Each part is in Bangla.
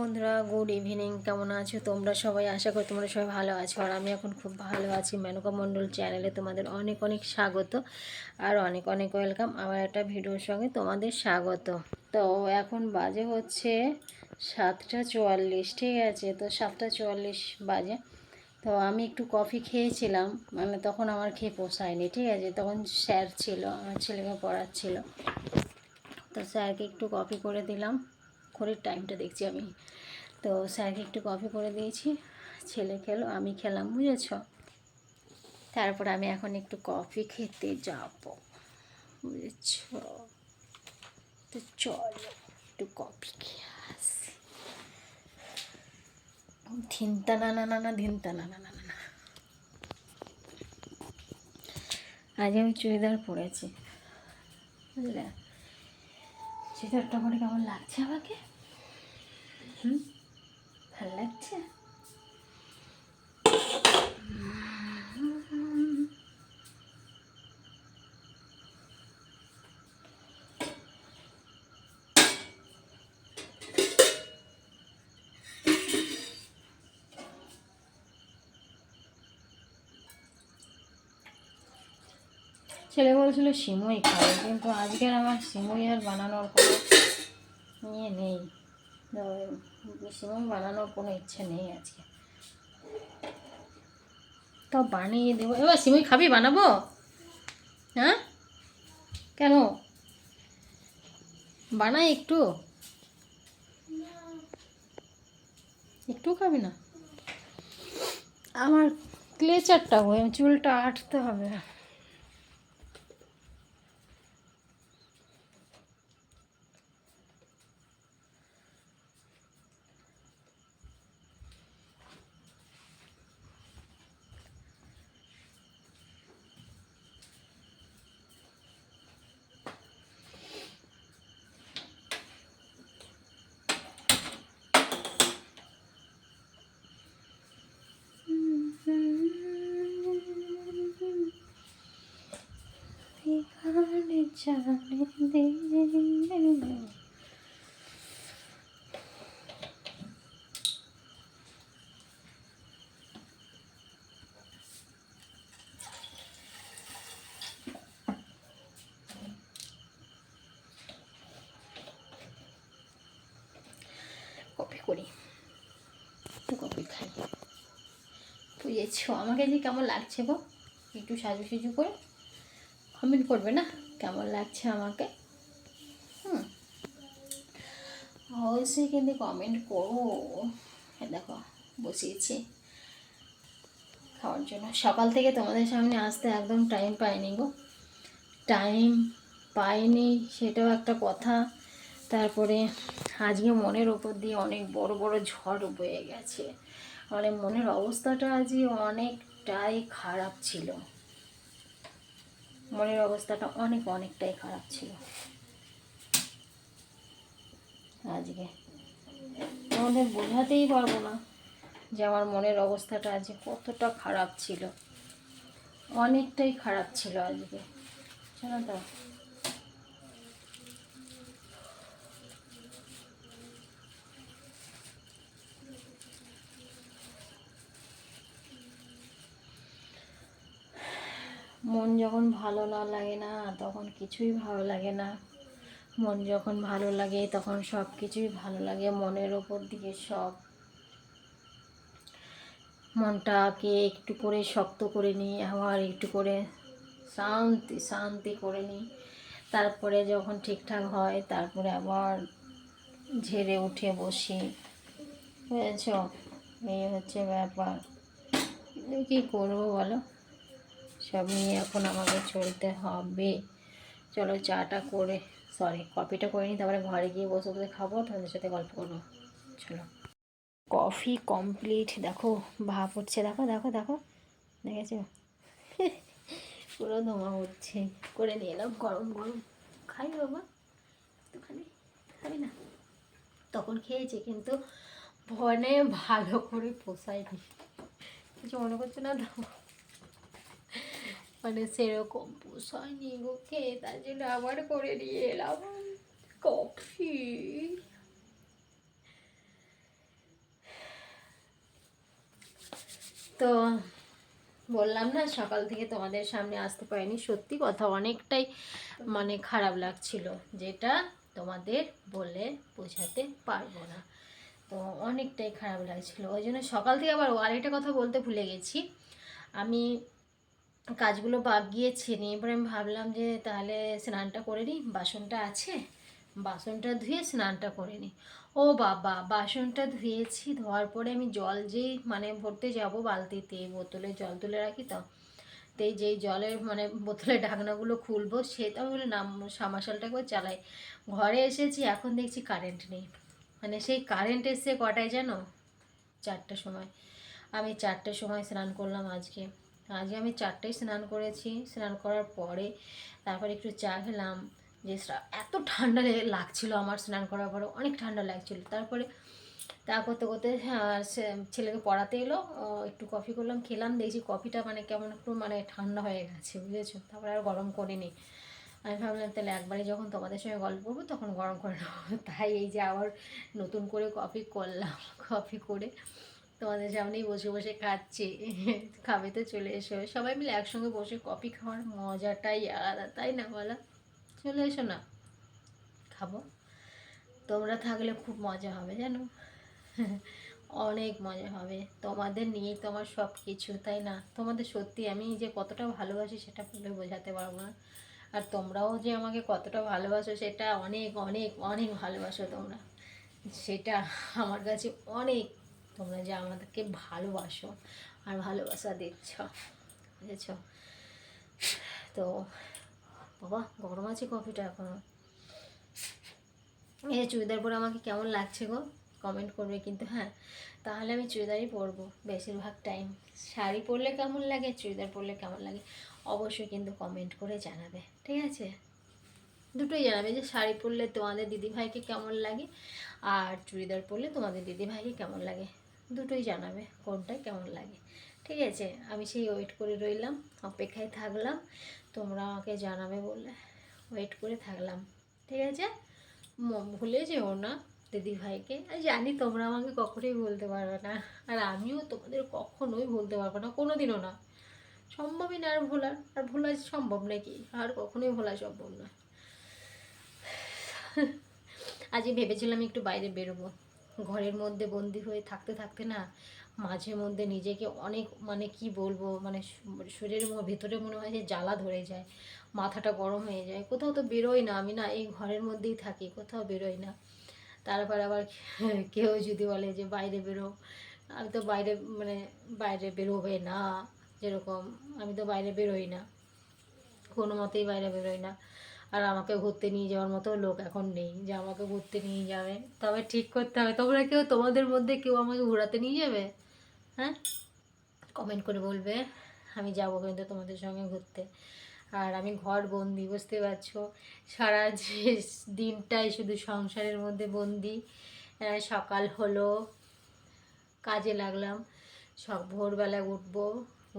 বন্ধুরা, গুড ইভিনিং। কেমন আছো তোমরা সবাই? আশা করি তোমরা সবাই ভালো আছো, আর আমি এখন খুব ভালো আছি। মেনকা মণ্ডল চ্যানেলে তোমাদের অনেক অনেক স্বাগত আর অনেক অনেক ওয়েলকাম। আমার একটা ভিডিওর সঙ্গে তোমাদের স্বাগত। তো এখন বাজে হচ্ছে 7:44, ঠিক আছে? তো 7:44 বাজে। তো আমি একটু কফি খেয়েছিলাম, মানে তখন আমার খেয়ে পোষায়নি, ঠিক আছে? তখন স্যার ছিল, আমার ছেলেকে পড়াচ্ছিল, তো স্যারকে একটু কফি করে দিলাম। ঘড়ির টাইমটা দেখছি আমি। তো স্যারকে একটু কফি করে দিয়েছি, ছেলে খেলো, আমি খেলাম, বুঝেছ? তারপর আমি এখন একটু কফি খেতে যাব, বুঝেছ? তো চলো একটু কফি খেয়ে আসি। ধিনতা না না না না, ধিনতা না না না না। আজ আমি চুড়িদার পরেছি, বুঝলে? চুড়িদারটা পরে কেমন লাগছে আমাকে? ভালো লাগছে? ছেলে বলছিল সিমই খাবে, কিন্তু আজকের আমার সিমই আর বানানোর কোনো ইয়ে নেই, সিমই বানানোর কোনো ইচ্ছে নেই আজকে। তাও বানিয়ে দেবো। এবার সিমই খাবি? বানাবো? হ্যাঁ, কেন? বানাই একটু, একটু খাবি না? আমার ক্লেচারটা হয়ে চুলটা আটতে হবে। কপি করি, একটু কপি খাই, বুঝেছ? আমাকে যে কেমন লাগছে গো, একটু সাজু সাজু করে কমেন্ট করবে না কেমন লাগছে আমাকে? অবশ্যই কিন্তু কমেন্ট করো। দেখো বসিয়েছি খাওয়ার জন্য। সকাল থেকে তোমাদের সামনে আসতে একদম টাইম পাইনি গো, টাইম পাইনি, সেটাও একটা কথা। তারপরে আজকে মনের ওপর দিয়ে অনেক বড় বড় ঝড় বয়ে গেছে, মানে মনের অবস্থাটা আজকে অনেকটাই খারাপ ছিল, মনের অবস্থাটা অনেকটাই খারাপ ছিল আজকে। তোমাদের বোঝাতেই পারবো না যে আমার মনের অবস্থাটা আজকে কতটা খারাপ ছিল, অনেকটাই খারাপ ছিল আজকে, জানো তো? মন যখন ভালো না লাগে না, তখন কিছুই ভালো লাগে না। মন যখন ভালো লাগে তখন সব কিছুই ভালো লাগে। মনের ওপর দিয়ে সব, মনটাকে একটু করে শক্ত করে নিই, আবার একটু করে শান্তি শান্তি করে নিই। তারপরে যখন ঠিকঠাক হয় তারপরে আবার ঝেড়ে উঠে বসি, বুঝেছ? এই হচ্ছে ব্যাপার। কী করবো বলো, সব নিয়ে এখন আমাকে চলতে হবে। চলো চাটা করে, সরি কফিটা করে নিই, তারপরে ঘরে গিয়ে বসে বসে খাবো, তোমাদের সাথে গল্প করবো। চলো, কফি কমপ্লিট। দেখো ভাপ উঠছে, দেখো দেখো দেখো, দেখেছো? পুরো ধোঁয়া উঠছে। করে নিয়ে এলাম গরম গরম। খাই বাবা, একটুখানি খাবি না? তখন খেয়েছি, কিন্তু মনে ভালো করে পোষায়নি, কিছু মনে করছে না তো? মানে সেরকম পোষায়নি গো খেয়ে, তার জন্য আবার করে নিয়ে এলাম কফি। তো বললাম না সকাল থেকে তোমাদের সামনে আসতে পারিনি, সত্যি কথা অনেকটাই মানে খারাপ লাগছিল, যেটা তোমাদের বলে বোঝাতে পারবো না। তো অনেকটাই খারাপ লাগছিল, ওই জন্য সকাল থেকে আবার আরেকটা কথা বলতে ভুলে গেছি। আমি কাজগুলো গিয়েছি নিয়ে এবারে আমি ভাবলাম যে তাহলে স্নানটা করে নিই, বাসনটা আছে, বাসনটা ধুয়ে স্নানটা করে নিই। ও বাবা, বাসনটা ধুয়েছি, ধোয়ার পরে আমি জল যেই মানে ভরতে যাব বালতিতে, বোতলে জল তুলে রাখি তো, তো এই যেই জলের মানে বোতলের ঢাকনাগুলো খুলবো, সেটা আমি বলে নাম সামাশালটা করে চালাই। ঘরে এসেছি, এখন দেখছি কারেন্ট নেই। মানে সেই কারেন্ট এসছে কটায় জানো? 4টার সময়। আমি 4টার সময় স্নান করলাম আজকে। আজকে আমি 4টায় স্নান করেছি। স্নান করার পরে তারপরে একটু চা খেলাম। যে এত ঠান্ডা লাগছিল আমার, স্নান করার পরে অনেক ঠান্ডা লাগছিল। তারপরে তা করতে করতে ছেলেকে পড়াতে এলো, একটু কফি করলাম, খেলাম, দেখছি কফিটা মানে কেমন একটু মানে ঠান্ডা হয়ে গেছে, বুঝেছো? তারপরে আর গরম করিনি। আমি ভাবলাম তাহলে একবারে যখন তোমাদের সঙ্গে গল্প করবো তখন গরম করে নেবো। তাই এই যে আবার নতুন করে কফি করলাম। কফি করে তোমাদের সামনেই বসে বসে খাচ্ছি। খাবে তো চলে এসো, সবাই মিলে একসঙ্গে বসে কফি খাওয়ার মজাটাই আলাদা, তাই না বলো? চলে এসো না, খাবো। তোমরা থাকলে খুব মজা হবে জানো। অনেক মজা হবে, তোমাদের নিয়েই তো আমার সব কিছু, তাই না? তোমাদের সত্যি আমি যে কতটা ভালোবাসি সেটা বলে বোঝাতে পারবো না। আর তোমরাও যে আমাকে কতটা ভালোবাসো সেটা অনেক অনেক অনেক ভালোবাসো তোমরা, সেটা আমার কাছে অনেক। তোমরা যে আমাদেরকে ভালোবাসো আর ভালোবাসা দিচ্ছ, বুঝেছ? তো বাবা গরম আছে কফিটা এখনো। এই চুড়িদার পরে আমাকে কেমন লাগছে গো, কমেন্ট করবে কিন্তু। হ্যাঁ, তাহলে আমি চুড়িদারই পরবো বেশিরভাগ টাইম। শাড়ি পরলে কেমন লাগে, চুড়িদার পরলে কেমন লাগে, অবশ্যই কিন্তু কমেন্ট করে জানাবে, ঠিক আছে? দুটোই জানাবে, যে শাড়ি পরলে তোমাদের দিদিভাইকে কেমন লাগে আর চুড়িদার পরলে তোমাদের দিদিভাইকে কেমন লাগে, দুটোই জানাবে কোনটা কেমন লাগে, ঠিক আছে? আমি সেই ওয়েট করে রইলাম, অপেক্ষায় থাকলাম, তোমরা আমাকে জানাবে বলে ওয়েট করে থাকলাম, ঠিক আছে? ভুলে যেও না দিদিভাইকে। আর জানি তোমরা আমাকে কখনোই বলতে পারবে না, আর আমিও তোমাদের কখনোই বলতে পারবো না, কোনো দিনও না, সম্ভবই না। আর ভোলার আর ভোলা সম্ভব নাকি? আর কখনোই ভোলা সম্ভব না। আজকে ভেবেছিলাম একটু বাইরে বেরোবো, ঘরের মধ্যে বন্দি হয়ে থাকতে থাকতে না মাঝে মধ্যে নিজেকে অনেক মানে কি বলবো, মানে শরীরের ভেতরে মনে হয় যে জ্বালা ধরে যায়, মাথাটা গরম হয়ে যায়, কোথাও তো বেরোই না আমি, না এই ঘরের মধ্যেই থাকি, কোথাও বেরোই না। তারপর আবার কেউ যদি বলে যে বাইরে বেরো, আমি তো বাইরে মানে বাইরে বেরোবে না, যেরকম আমি তো বাইরে বেরোই না, কোনো মতেই বাইরে বেরোই না। আর আমাকে ঘুরতে নিয়ে যাওয়ার মতো লোক এখন নেই যে আমাকে ঘুরতে নিয়ে যাবে। তবে ঠিক করতে হবে, তোমরা কেউ তোমাদের মধ্যে কেউ আমাকে ঘোরাতে নিয়ে যাবে? হ্যাঁ, কমেন্ট করে বলবে, আমি যাবো কিন্তু তোমাদের সঙ্গে ঘুরতে। আর আমি ঘর বন্দি, বুঝতে পারছো, সারা যে দিনটাই শুধু সংসারের মধ্যে বন্দি। সকাল হলো, কাজে লাগলাম, সব ভোরবেলায় উঠবো,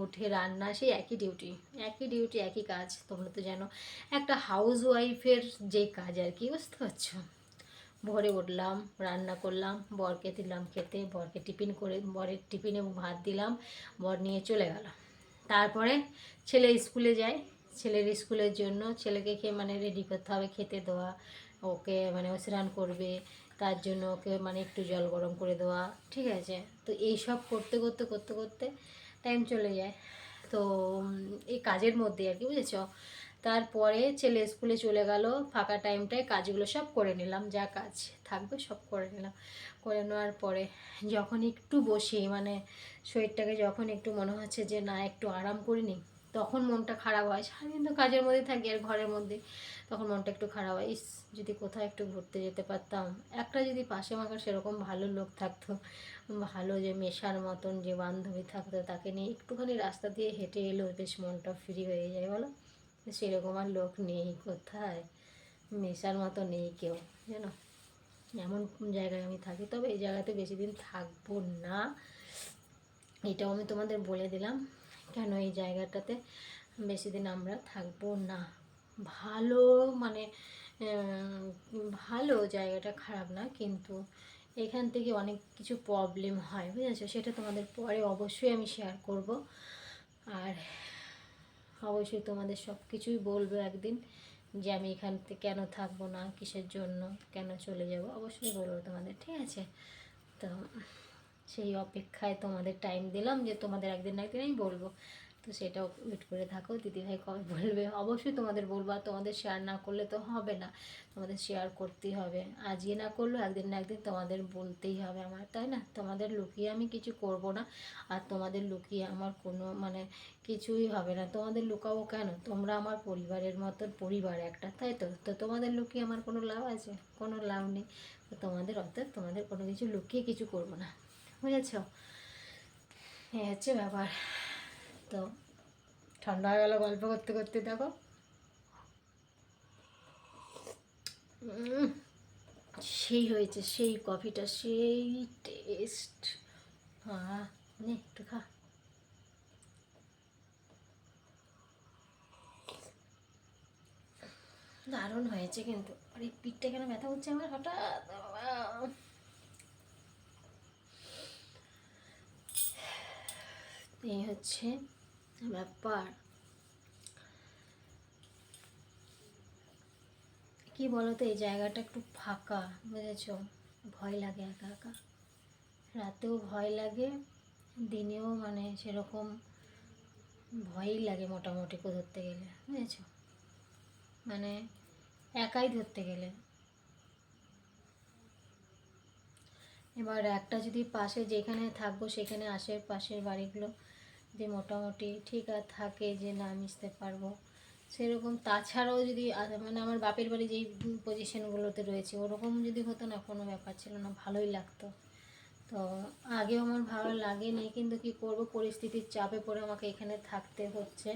উঠে রান্না, সেই একই ডিউটি, একই ডিউটি, একই কাজ, তোমরা তো জানো একটা হাউস ওয়াইফের যে কাজ আর কি, বুঝতে পারছো? ভোরে উঠলাম, রান্না করলাম, বরকে দিলাম খেতে, বরকে টিফিন করে বরের টিফিনে ভাত দিলাম, বর নিয়ে চলে গেল। তারপরে ছেলে স্কুলে যায়, ছেলের স্কুলের জন্য ছেলেকে মানে রেডি করতে হবে, খেতে দেওয়া, ওকে মানে ও স্নান করবে, তার জন্য ওকে মানে একটু জল গরম করে দেওয়া, ঠিক আছে? তো এই সব করতে করতে করতে করতে টাইম চলে যায়। তো এই কাজের মধ্যে আর কি, বুঝেছো? তারপরে ছেলে স্কুলে চলে গেল, ফাঁকা টাইমটায় কাজগুলো সব করে নিলাম, যা কাজ থাকবে সব করে নিলাম। করে নেওয়ার পরে যখন একটু বসি মানে শরীরটাকে যখন একটু মনে হচ্ছে যে না একটু আরাম করে নিই, তখন মনটা খারাপ হয়, সারাদিন তো কাজের মধ্যে থাকি আর ঘরের মধ্যে, তখন মনটা একটু খারাপ হয়, ইস যদি কোথাও একটু ঘুরতে যেতে পারতাম, একটা যদি পাশে মাখা সেরকম ভালো লোক থাকতো, ভালো যে মেশার মতন যে বান্ধবী থাকতো, তাকে নিয়ে একটুখানি রাস্তা দিয়ে হেঁটে এলেও বেশ মনটা ফ্রি হয়ে যায়, বলো? সেরকম আর লোক নেই কোথায়, মেশার মতো নেই কেউ, জানো? এমন জায়গায় আমি থাকি, তবে এই জায়গাতে বেশি দিন থাকবো না, এটাও আমি তোমাদের বলে দিলাম, কেন এই জায়গাটাতে বেশি দিন আমরা থাকবো না। ভালো মানে ভালো জায়গাটা, খারাপ না, কিন্তু এখান থেকে অনেক কিছু প্রবলেম হয়, বুঝেছো? সেটা তোমাদের পরে অবশ্যই আমি শেয়ার করব। আর অবশ্যই তোমাদের সব কিছুই বলবো একদিন, যে আমি এখান থেকে কেন থাকবো না, কিসের জন্য, কেন চলে যাব, অবশ্যই বলবো তোমাদের, ঠিক আছে? তো সেই অপেক্ষায় তোমাদের টাইম দিলাম, যে তোমাদের একদিন না একদিন আমি বলবো। তো সেটাও ওয়েট করে থাকো, দিদিভাই কবে বলবে। অবশ্যই তোমাদের বলবো, আর তোমাদের শেয়ার না করলে তো হবে না, তোমাদের শেয়ার করতেই হবে। আজকে না করলেও একদিন না একদিন তোমাদের বলতেই হবে আমার, তাই না? তোমাদের লুকিয়ে আমি কিছু করব না, আর তোমাদের লুকিয়ে আমার কোনো মানে কিছুই হবে না। তোমাদের লুকাবো কেন? তোমরা আমার পরিবারের মতন, পরিবার একটা, তাই তো? তো তোমাদের লুকিয়ে আমার কোনো লাভ আছে? কোনো লাভ নেই। তো তোমাদের অর্থাৎ তোমাদের কোনো কিছু লুকিয়ে কিছু করব না, বুঝেছ? এই হচ্ছে ব্যাপার। তো ঠান্ডা হয়ে গেল গল্প করতে করতে, দেখো। সেই হয়েছে, সেই কফিটা, সেই টেস্ট। হ্যাঁ, নে একটু খা। দারুণ হয়েছে কিন্তু। আর এই পিঠটা কেন ব্যথা হচ্ছে আমার হঠাৎ, বাবা! এই হচ্ছে ব্যাপার। কি বলতো, এই জায়গাটা একটু ফাঁকা, বুঝেছো? ভয় লাগে একা একা, রাতেও ভয় লাগে, দিনেও মানে সেরকম ভয়ই লাগে মোটামুটি ধরতে গেলে, বুঝেছো? মানে একাই ধরতে গেলে। এবার একটা যদি পাশে যেখানে থাকবো সেখানে আশেপাশের বাড়িগুলো যে মোটামুটি ঠিক থাকে, যে না মিশতে পারবো সেরকম, তাছাড়াও যদি মানে আমার বাপের বাড়ি যেই পজিশনগুলোতে রয়েছে ওরকম যদি হতো না, কোনো ব্যাপার ছিল না, ভালোই লাগতো। তো আগেও আমার ভালো লাগেনি, কিন্তু কি করব, পরিস্থিতির চাপে পড়ে আমাকে এখানে থাকতে হচ্ছে,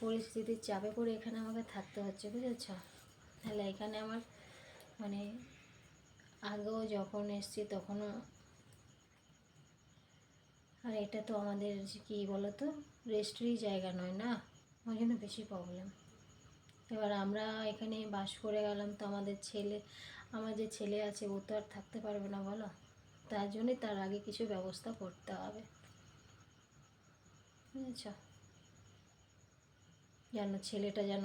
পরিস্থিতির চাপে পড়ে এখানে আমাকে থাকতে হচ্ছে, বুঝেছ? তাহলে এখানে আমার মানে আগেও যখন এসছি তখনও, আর এটা তো আমাদের কি বলো তো, রেস্টেরই জায়গা নয় না, ওই জন্য বেশি প্রবলেম। এবার আমরা এখানে বাস করে গেলাম, তো আমার যে ছেলে আছে ও তো আর থাকতে পারবে না, বলো? তার জন্যই তার আগে কিছু ব্যবস্থা করতে হবে, বুঝেছ? যেন ছেলেটা যেন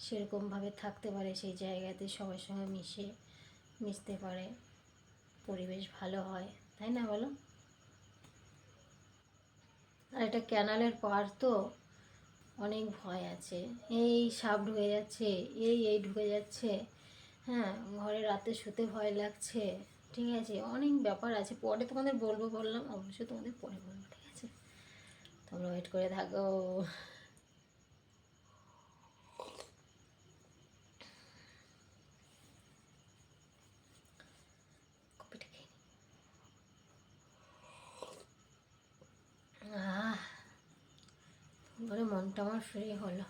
সেরকমভাবে থাকতে পারে, সেই জায়গাতে সবার সঙ্গে মিশতে পারে, পরিবেশ ভালো হয়, তাই না বলো? আর এটা ক্যানালের পার তো, অনেক ভয় আছে, এই সাপ ঢুকে যাচ্ছে, এই ঢুকে যাচ্ছে, হ্যাঁ, ঘরে রাতে শুতে ভয় লাগছে, ঠিক আছে? অনেক ব্যাপার আছে, পরে তোমাদের বলবো, বললাম অবশ্যই তোমাদের পরে বলবো, ঠিক আছে? তোমরা ওয়েট করে থাকো। কপিটা খেয়ে নি। বলে মনটা আমার ফ্রি হলো,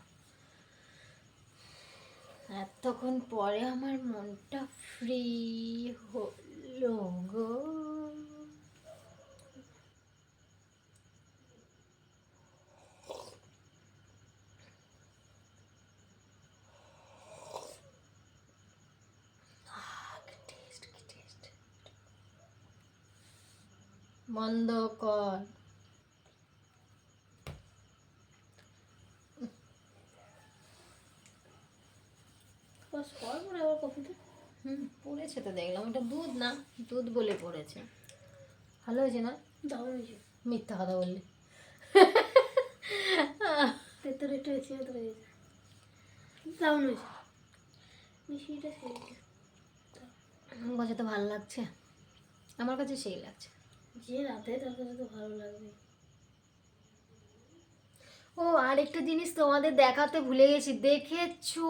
এতক্ষণ পরে আমার মনটা ফ্রি হলো গো। বন্ধ কর। বাস কর পরে আবার কপিটা। পড়েছে তো দেখলাম, ওটা দুধ না, দুধ বলে পড়েছে। ভালো হয়েছে না? দারুণ হয়েছে। মিথ্যা কথা বললি। ভেতরে একটু বেশি হতে হয়েছে, দারুণ হয়েছে, মিষ্টিটা খেয়েছে। কাছে তো ভালো লাগছে, আমার কাছে সেই লাগছে, যে রাতে তার কাছে তো ভালো লাগবে। ও আরেকটা জিনিস তোমাদের দেখাতে ভুলে গেছি, দেখেছো?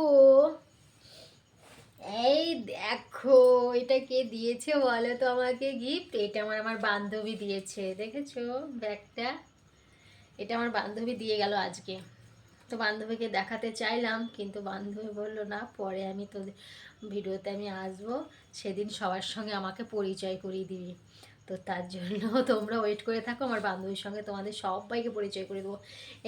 এই দেখো, এটা কে দিয়েছে বলো তো আমাকে গিফট? এটা আমার বান্ধবী দিয়েছে, দেখেছো ব্যাগটা? এটা আমার বান্ধবী দিয়ে গেল আজকে, তো বান্ধবীকে দেখাতে চাইলাম, কিন্তু বান্ধবী বললো না, পরে আমি তো ভিডিওতে আমি আসবো, সেদিন সবার সঙ্গে আমাকে পরিচয় করিয়ে দিবি। তো তার জন্য তোমরা ওয়েট করে থাকো, আমার বান্ধবীর সঙ্গে তোমাদের সবাইকে পরিচয় করে দেবো।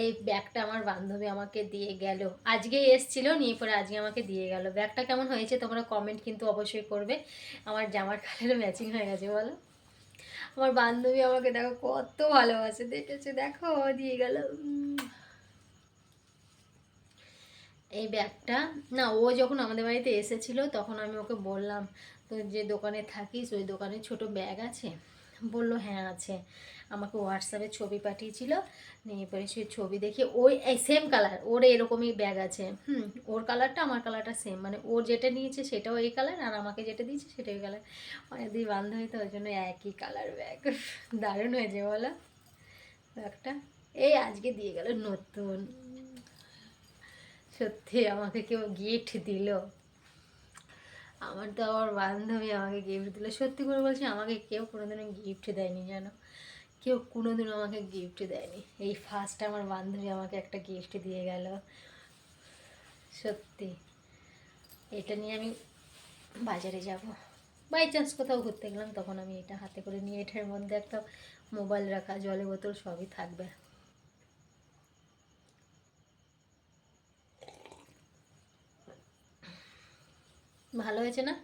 এই ব্যাগটা আমার বান্ধবী আমাকে দিয়ে গেল, আজকেই এসেছিলো, নিয়ে পরে আজকে আমাকে দিয়ে গেল। ব্যাগটা কেমন হয়েছে তোমরা কমেন্ট কিন্তু অবশ্যই করবে। আমার জামার কালারে ম্যাচিং হয়ে গেছে বলো। আমার বান্ধবী আমাকে দেখো কত ভালোবাসে, দেখেছো, দেখো দিয়ে গেল। এই ব্যাগটা না, ও যখন আমাদের বাড়িতে এসেছিল তখন আমি ওকে বললাম, তো যে দোকানে থাকিস ওই দোকানে ছোট ব্যাগ আছে? বললো হ্যাঁ আছে। আমাকে হোয়াটসঅ্যাপে ছবি পাঠিয়েছিল, নিয়ে পরে সেই ছবি দেখে ওই সেম কালার, ওর এরকমই ব্যাগ আছে। ওর কালারটা আমার কালারটা সেম, মানে ওর যেটা নিয়েছে সেটাও এই কালার, আর আমাকে যেটা দিয়েছে সেটাই কালার, মানে দুই বান্ধবী তো, ওই জন্য একই কালার ব্যাগ। দারুণ হয়েছে বলো ব্যাগটা। এই আজকে দিয়ে গেল নতুন। সত্যি আমাকে কেউ গিফট দিল, আমার তো আমার বান্ধবী আমাকে গিফট দিল। সত্যি করে বলছি, আমাকে কেউ কোনোদিনও গিফট দেয়নি জানো, কেউ কোনোদিনও আমাকে গিফট দেয়নি। এই ফার্স্ট আমার বান্ধবী আমাকে একটা গিফট দিয়ে গেল। সত্যি এটা নিয়ে আমি বাজারে যাব, বাই চান্স কোথাও ঘুরতে গেলাম, তখন আমি এটা হাতে করে নিয়ে, এটার মধ্যে একটা মোবাইল রাখা, জলের বোতল সবই থাকবে। ভালো হয়েছে না?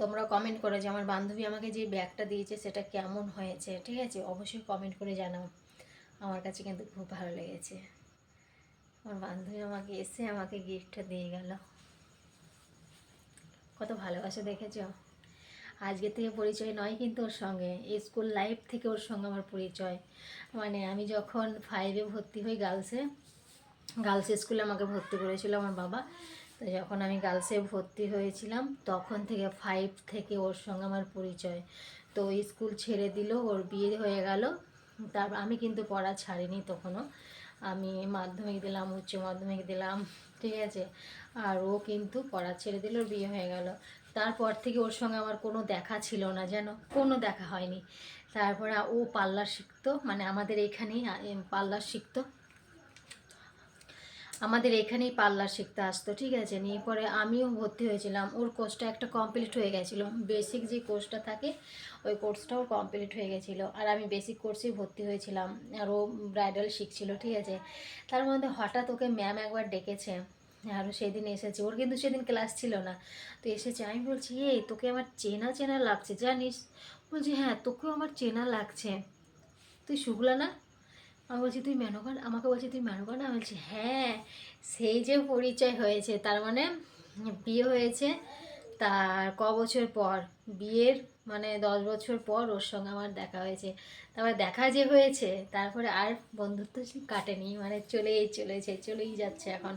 তোমরা কমেন্ট করো যে আমার বান্ধবী আমাকে যে ব্যাগটা দিয়েছে সেটা কেমন হয়েছে, ঠিক আছে? অবশ্যই কমেন্ট করে জানাও। আমার কাছে কিন্তু খুব ভালো লেগেছে। আমার বান্ধবী আমাকে এসে আমাকে গিফটটা দিয়ে গেল, কত ভালোবাসা দেখেছো। আজকে থেকে পরিচয় নয় কিন্তু ওর সঙ্গে, স্কুল লাইফ থেকে ওর সঙ্গে আমার পরিচয়। মানে আমি যখন 5-এ ভর্তি হই, গার্লস স্কুলে আমাকে ভর্তি করেছিল আমার বাবা। তো যখন আমি গার্লসে ভর্তি হয়েছিলাম তখন থেকে 5 থেকে ওর সঙ্গে আমার পরিচয়। তো স্কুল ছেড়ে দিল, ওর বিয়ে হয়ে গেল। তারপর আমি কিন্তু পড়া ছাড়িনি তখনও, আমি মাধ্যমিক দিলাম, উচ্চ মাধ্যমিক দিলাম, ঠিক আছে। আর ও কিন্তু পড়া ছেড়ে দিল, ওর বিয়ে হয়ে গেল। তারপর থেকে ওর সঙ্গে আমার কোনো দেখা ছিল না, যেন কোনো দেখা হয়নি। তারপরে ও পার্লার শিখতো, মানে আমাদের এখানেই পার্লার শিখতো, আমাদের এখানেই পার্লার শিখতে আসতো, ঠিক আছে। নিয়ে পরে আমিও ভর্তি হয়েছিলাম, ওর কোর্সটা একটা কমপ্লিট হয়ে গেছিলো, বেসিক যে কোর্সটা থাকে ওই কোর্সটাও কমপ্লিট হয়ে গেছিলো, আর আমি বেসিক কোর্সেই ভর্তি হয়েছিলাম, আর ও ব্রাইডাল শিখছিল, ঠিক আছে। তার মধ্যে হঠাৎ ওকে ম্যাম একবার ডেকেছে, আরও সেদিন এসেছে, ওর কিন্তু সেদিন ক্লাস ছিল না। তো এসেছে, আমি বলছি এই তোকে আমার চেনা চেনা লাগছে জানিস? বলছি হ্যাঁ তোকেও আমার চেনা লাগছে, তুই শুক্লা না? আমি বলছি তুই মেনকা, আমাকে বলছি তুই মেনকা না? বলছি হ্যাঁ। সেই যে পরিচয় হয়েছে, তার মানে বিয়ে হয়েছে তার বছর পর, বিয়ের মানে 10 বছর পর ওর সঙ্গে আমার দেখা হয়েছে। তারপর দেখা যে হয়েছে, তারপরে আর বন্ধুত্ব কাটেনি, মানে চলেই যাচ্ছে এখন।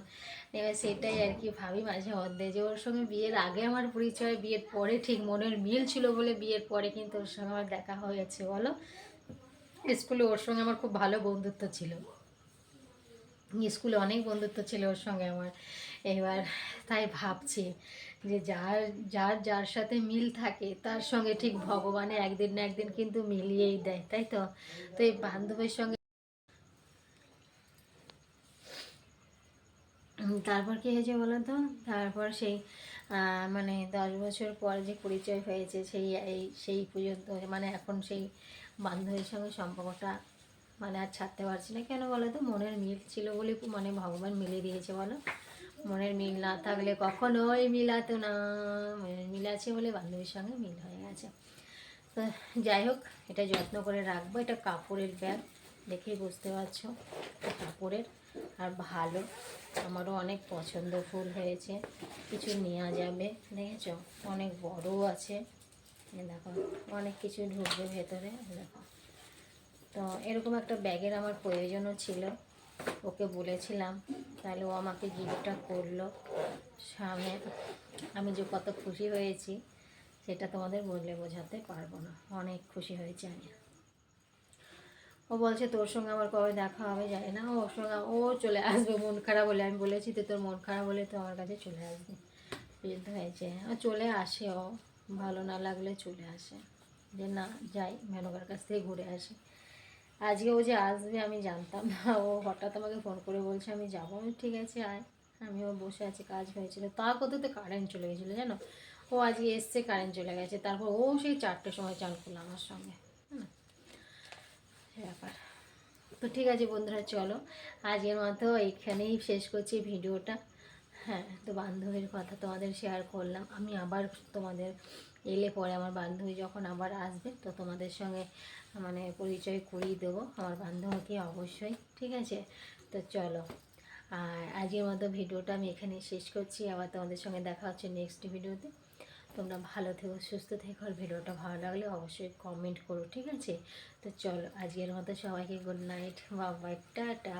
এবার সেটাই আর কি ভাবি মাঝে মধ্যে, যে ওর সঙ্গে বিয়ের আগে আমার পরিচয়, বিয়ের পরে ঠিক মনের মিল ছিল বলে বিয়ের পরে কিন্তু ওর সঙ্গে আমার দেখা হয়েছে বলো। স্কুলে ওর সঙ্গে আমার খুব ভালো বন্ধুত্ব ছিল, স্কুলে অনেক বন্ধুত্ব ছিল ওর সঙ্গে আমার। এবার তাই ভাবছি যে যার যার যার সাথে মিল থাকে তার সঙ্গে ঠিক ভগবানে একদিন না একদিন কিন্তু মিলিয়েই দেয়, তাই তো। তো এই বান্ধবীর সঙ্গে তারপর কী হয়েছে বলো তো, তারপর সেই মানে 10 বছর পর যে পরিচয় হয়েছে, সেই পর্যন্ত, মানে এখন সেই বান্ধবীর সঙ্গে সম্পর্কটা মানে আর ছাড়তে পারছি না। কেন বলো তো, মনের মিল ছিল বলে মানে ভগবান মিলিয়ে দিয়েছে বলো। মনের মিল না থাকলে কখনোই মিলাতো না, মনের মিল আছে বলে বান্ধবীর সঙ্গে মিল হয়ে গেছে। তো যাই হোক, এটা যত্ন করে রাখবো। এটা কাপড়ের ব্যাগ, দেখেই বুঝতে পারছো কাপড়ের, আর ভালো, আমারও অনেক পছন্দ, ফুল হয়েছে, কিছু নেওয়া যাবে, দেখেছো অনেক বড়ও আছে, দেখো অনেক কিছু ঢুকবে ভেতরে, দেখো। তো এরকম একটা ব্যাগের আমার প্রয়োজনও ছিল, ওকে বলেছিলাম, তাহলে ও আমাকে গিফটটা করলো সামনে। আমি যে কত খুশি হয়েছি সেটা তোমাদের বললে বোঝাতে পারবো না, অনেক খুশি হয়েছি আমি। ও বলছে তোর সঙ্গে আমার কবে দেখা হবে জানি না, ওর সঙ্গে ও চলে আসবে, মন খারাপ বলে, আমি বলেছি তো তোর মন খারাপ বলে তো আমার কাছে চলে আসবে, বুঝতে হয়েছে। চলে আসে ও, ভালো না লাগলে চলে আসে, যে না যাই মেনকার কাছ থেকে ঘুরে আসি। আজকে ও যে আসবে আমি জানতাম না, ও হঠাৎ আমাকে ফোন করে বলছে আমি যাবো। আমি ঠিক আছে আয়। আমিও বসে আছি, কাজ হয়েছিল তা কোথাও তো কারেন্ট চলে গেছিলো জানো। ও আজকে এসছে, কারেন্ট চলে গেছে, তারপর ও সেই 4টের সময় চান করলো আমার সঙ্গে। হুম, এই ব্যাপার। তো ঠিক আছে বন্ধুরা, চলো আজকের মতো এইখানেই শেষ করছি ভিডিওটা। হ্যাঁ, তো বান্ধবীর কথা তোমাদের শেয়ার করলাম। আমি আবার তোমাদের এলে পরে আমার বান্ধবী যখন আবার আসবে তো তোমাদের সঙ্গে মানে পরিচয় করিয়ে দেবো আমার বান্ধবীকে অবশ্যই, ঠিক আছে। তো চলো, আর আজকের মতো ভিডিওটা আমি এখানে শেষ করছি। আবার তোমাদের সঙ্গে দেখা হচ্ছে নেক্সট ভিডিওতে। তোমরা ভালো থেকো, সুস্থ থেকো, আর ভিডিওটা ভালো লাগলে অবশ্যই কমেন্ট করো, ঠিক আছে। তো চলো আজকের মতো সবাইকে গুড নাইট, বাই, টাটা।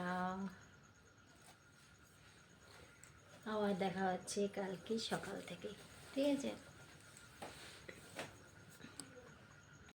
আবার দেখা হচ্ছে কালকে সকাল থেকে, ঠিক আছে।